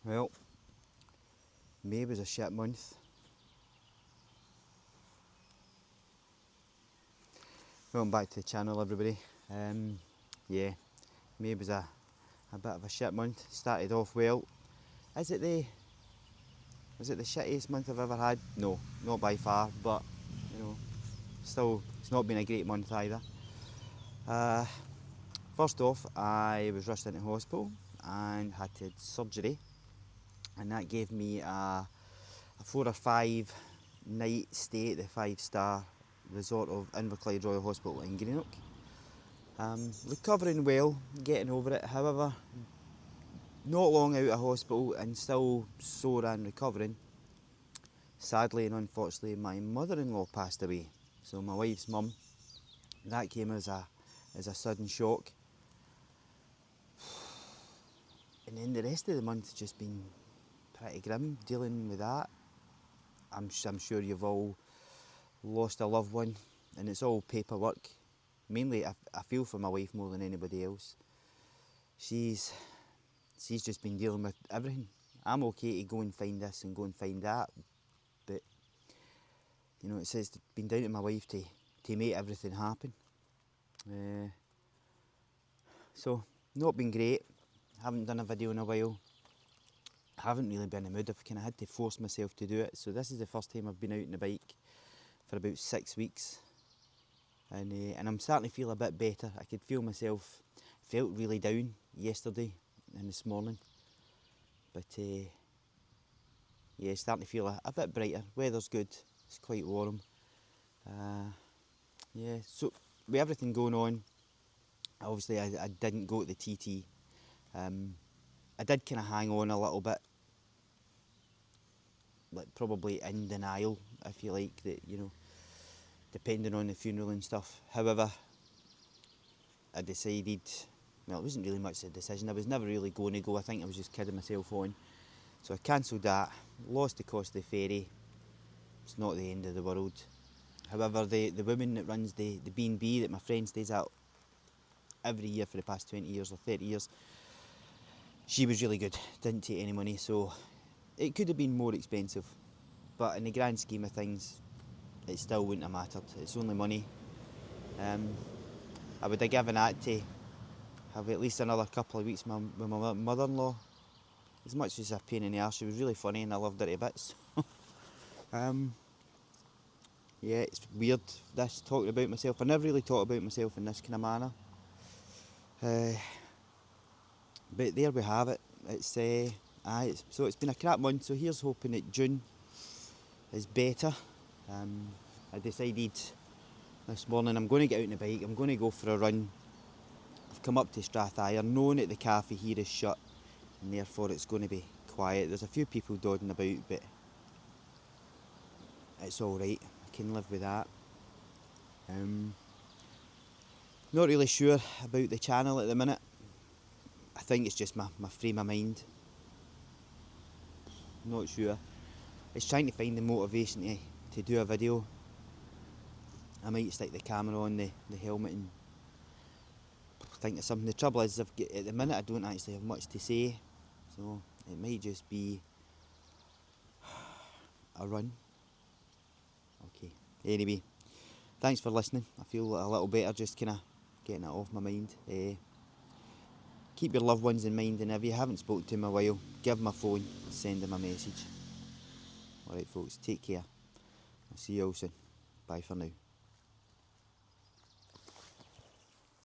Well, May was a shit month. Welcome back to the channel, everybody. Yeah, May was a bit of a shit month. Started off well. Is it the shittiest month I've ever had? No, not by far, but you know, still, it's not been a great month either. First off, I was rushed into hospital and had to have surgery, and that gave me a 4 or 5 night stay at the 5-star resort of Inverclyde Royal Hospital in Greenock. Recovering well, getting over it. However, not long out of hospital and still sore and recovering. Sadly and unfortunately, my mother-in-law passed away. So my wife's mum. That came as a sudden shock. And then the rest of the month's just been pretty grim dealing with that. I'm sure you've all lost a loved one, and it's all paperwork. Mainly, I feel for my wife more than anybody else. She's just been dealing with everything. I'm okay to go and find this and go and find that, but you know, it's been down to my wife to make everything happen. So, not been great. Haven't done a video in a while. Haven't really been in the mood. I've kind of had to force myself to do it. So this is the first time I've been out on the bike for about 6 weeks, and I'm starting to feel a bit better. I could feel myself. Felt really down yesterday and this morning, but yeah, starting to feel a bit brighter. Weather's good. It's quite warm. Yeah. So with everything going on, obviously I didn't go to the TT. I did kind of hang on a little bit, like probably in denial, if you like, that, you know, depending on the funeral and stuff. However, I decided, well, it wasn't really much of a decision. I was never really going to go. I think I was just kidding myself on. So I cancelled that, lost the cost of the ferry. It's not the end of the world. However, the woman that runs the B&B that my friend stays at every year for the past 20 years or 30 years, she was really good, didn't take any money, so it could have been more expensive, but in the grand scheme of things, it still wouldn't have mattered. It's only money. I would have given that to have at least another couple of weeks with my mother-in-law. As much as a pain in the arse, she was really funny and I loved her to bits. Yeah, it's weird, this talking about myself. I never really talk about myself in this kind of manner. But there we have it. So it's been a crap month, so here's hoping that June is better. I decided this morning I'm going to get out on the bike, I'm going to go for a run. I've come up to Strathire, knowing that the cafe here is shut, and therefore it's going to be quiet. There's a few people dawdling about, but it's alright, I can live with that. Not really sure about the channel at the minute. I think it's just my frame of mind. Not sure. It's trying to find the motivation to do a video. I might stick the camera on the helmet and think of something. The trouble is, at the minute I don't actually have much to say, so it might just be a run. Okay. Anyway, thanks for listening. I feel a little better just kind of getting it off my mind. Keep your loved ones in mind, and if you haven't spoken to them in a while, give them a phone, send them a message. Alright folks, take care. I'll see you all soon. Bye for now.